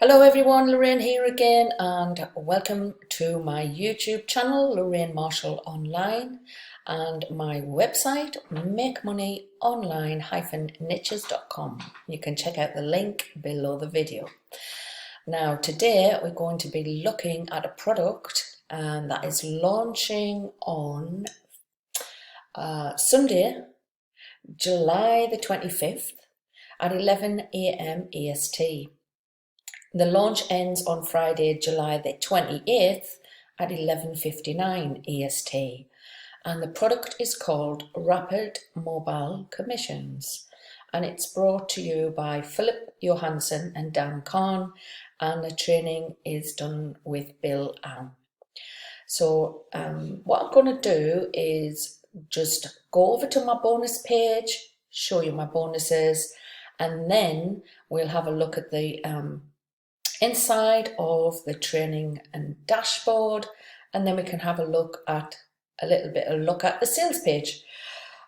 Hello everyone, Lorraine here again and welcome to my YouTube channel, Lorraine Marshall Online, and my website, makemoneyonline-niches.com. You can check out the link below the video. Now today we're going to be looking at a product that is launching on Sunday, July the 25th at 11 AM EST. The launch ends on Friday, July the 28th at 11:59 EST, and the product is called Rapid Mobile Commissions, and it's brought to you by Philip Johansson and Dan Kahn, and the training is done with Bill Ang. So what I'm going to do is just go over to my bonus page, show you my bonuses, and then we'll have a look at the inside of the training and dashboard, and then we can have a look at the sales page.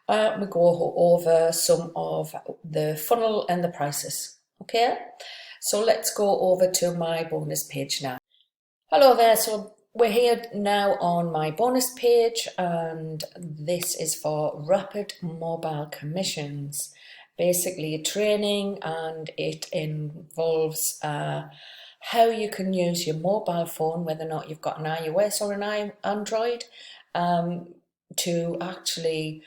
We go over some of the funnel and the prices. Okay, so let's go over to my bonus page now. Hello there, so we're here now on my bonus page, and this is for Rapid Mobile Commissions. Basically a training, and it involves how you can use your mobile phone, whether or not you've got an iOS or an Android, to actually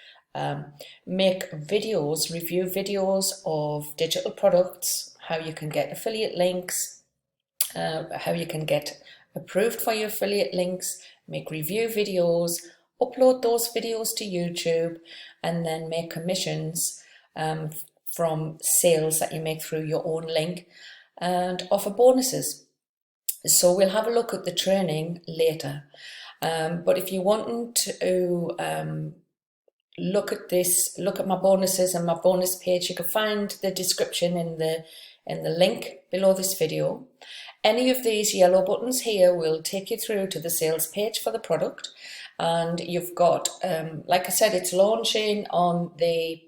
make videos, review videos of digital products, how you can get affiliate links, how you can get approved for your affiliate links, make review videos, upload those videos to YouTube, and then make commissions from sales that you make through your own link, and offer bonuses. So we'll have a look at the training later, but if you want to look at my bonuses and my bonus page, you can find the description in the link below this video. Any of these yellow buttons here will take you through to the sales page for the product, and you've got like I said, it's launching on the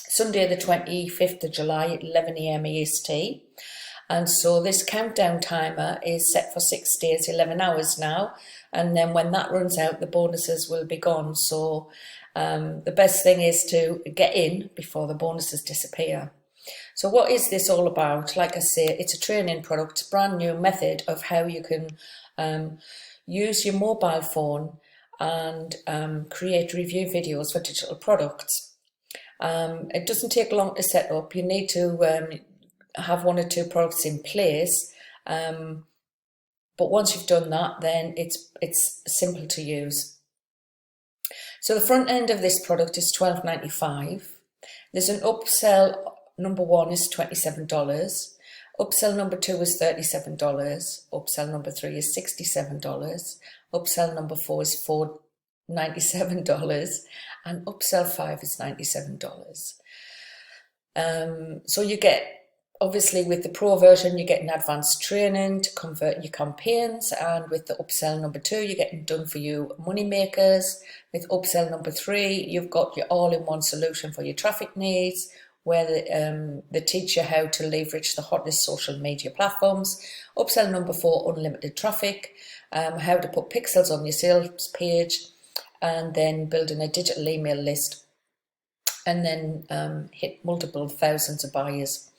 Sunday the 25th of July at 11 AM EST. And so this countdown timer is set for 6 days, 11 hours now. And then when that runs out, the bonuses will be gone. So the best thing is to get in before the bonuses disappear. So what is this all about? Like I say, it's a training product, it's a brand new method of how you can use your mobile phone and create review videos for digital products. It doesn't take long to set up. You need to have one or two products in place, but once you've done that, then it's simple to use. So the front end of this product is $12.95. There's an upsell. Number one is $27. Upsell number two is $37. Upsell number three is $67. Upsell number four is $97, and upsell 5 is $97. So you get, obviously with the pro version, you're getting advanced training to convert your campaigns, and with the upsell number 2, you're getting done for you money makers. With upsell number 3, you've got your all-in-one solution for your traffic needs, where they teach you how to leverage the hottest social media platforms. Upsell number 4, unlimited traffic, how to put pixels on your sales page, and then building a digital email list, and then hit multiple thousands of buyers.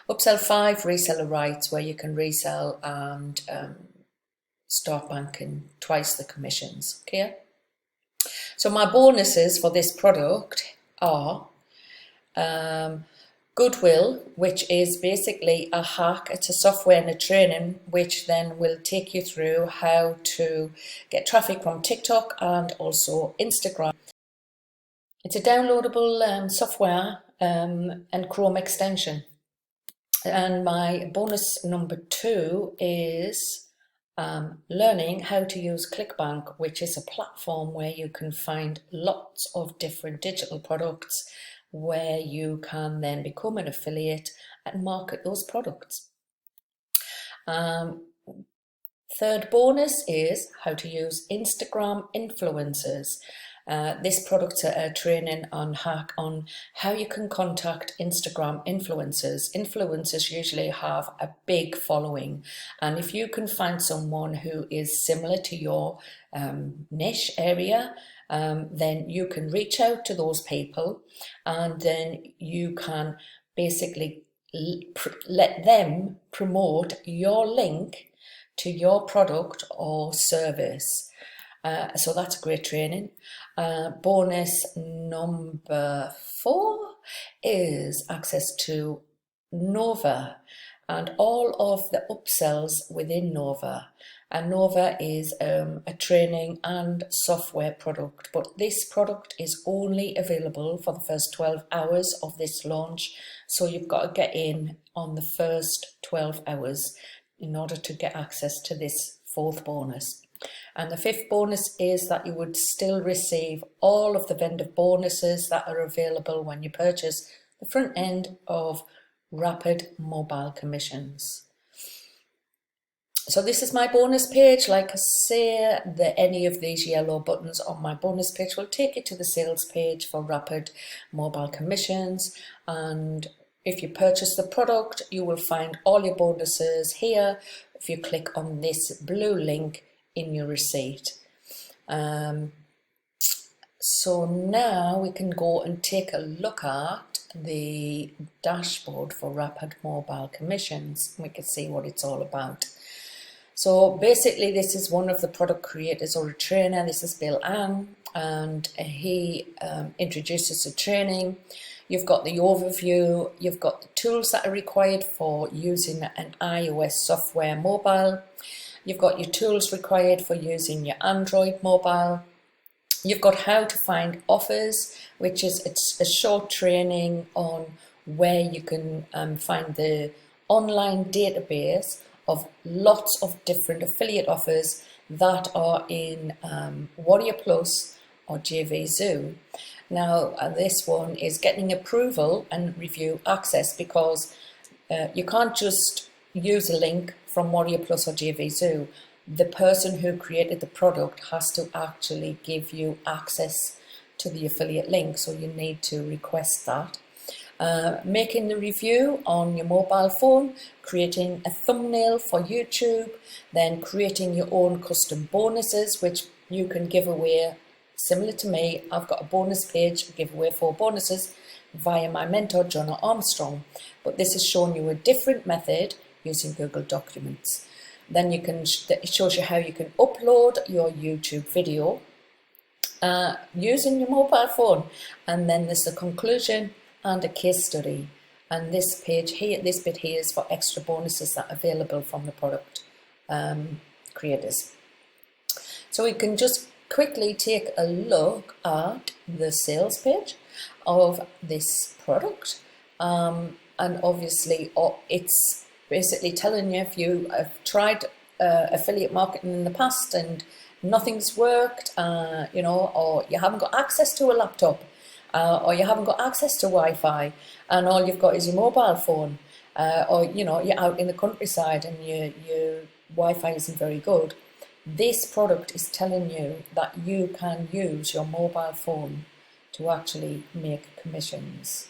Upsell 5, reseller rights, where you can resell and start banking twice the commissions. Okay, so my bonuses for this product are Goodwill, which is basically a hack. It's a software and a training which then will take you through how to get traffic from TikTok and also Instagram. It's a downloadable software and Chrome extension. And my bonus number 2 is learning how to use ClickBank, which is a platform where you can find lots of different digital products where you can then become an affiliate and market those products. Third bonus is how to use Instagram influencers. This product's a training on how you can contact Instagram influencers. Influencers usually have a big following, and if you can find someone who is similar to your niche area, then you can reach out to those people, and then you can basically let them promote your link to your product or service. So that's great training. Bonus number 4 is access to Nova and all of the upsells within Nova. And Nova is a training and software product, but this product is only available for the first 12 hours of this launch. So you've got to get in on the first 12 hours in order to get access to this 4th bonus. And the 5th bonus is that you would still receive all of the vendor bonuses that are available when you purchase the front end of Rapid Mobile Commissions. So this is my bonus page. Like I say, any of these yellow buttons on my bonus page will take you to the sales page for Rapid Mobile Commissions. And if you purchase the product, you will find all your bonuses here if you click on this blue link in your receipt. So now we can go and take a look at the dashboard for Rapid Mobile Commissions. We can see what it's all about. So basically, this is one of the product creators or a trainer. This is Bill Ang, and he introduces the training. You've got the overview, you've got the tools that are required for using an iOS software mobile. You've got your tools required for using your Android mobile. You've got how to find offers, which is it's a short training on where you can find the online database of lots of different affiliate offers that are in Warrior Plus or JVZoo. Now, this one is getting approval and review access, because you can't just use a link from Warrior Plus or JVZoo. The person who created the product has to actually give you access to the affiliate link, so you need to request that. Making the review on your mobile phone, creating a thumbnail for YouTube, then creating your own custom bonuses, which you can give away. Similar to me, I've got a bonus page, I give away 4 bonuses via my mentor, John Armstrong. But this is showing you a different method using Google Documents. Then it shows you how you can upload your YouTube video using your mobile phone. And then there's the conclusion and a case study. And this page here, this bit here is for extra bonuses that are available from the product creators. So we can just quickly take a look at the sales page of this product. And obviously it's basically telling you if you have tried affiliate marketing in the past and nothing's worked, or you haven't got access to a laptop, or you haven't got access to Wi-Fi, and all you've got is your mobile phone, or you're out in the countryside and your Wi-Fi isn't very good. This product is telling you that you can use your mobile phone to actually make commissions.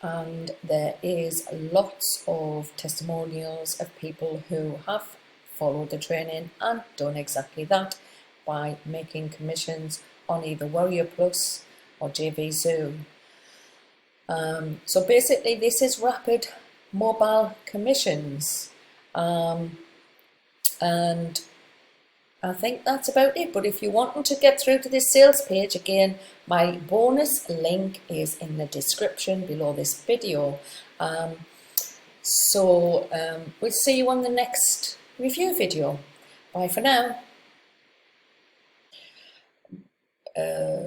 And there is lots of testimonials of people who have followed the training and done exactly that by making commissions on either Warrior Plus or JVZoo. So basically this is Rapid Mobile Commissions, and I think that's about it. But if you want to get through to this sales page, again, my bonus link is in the description below this video. We'll see you on the next review video. Bye for now.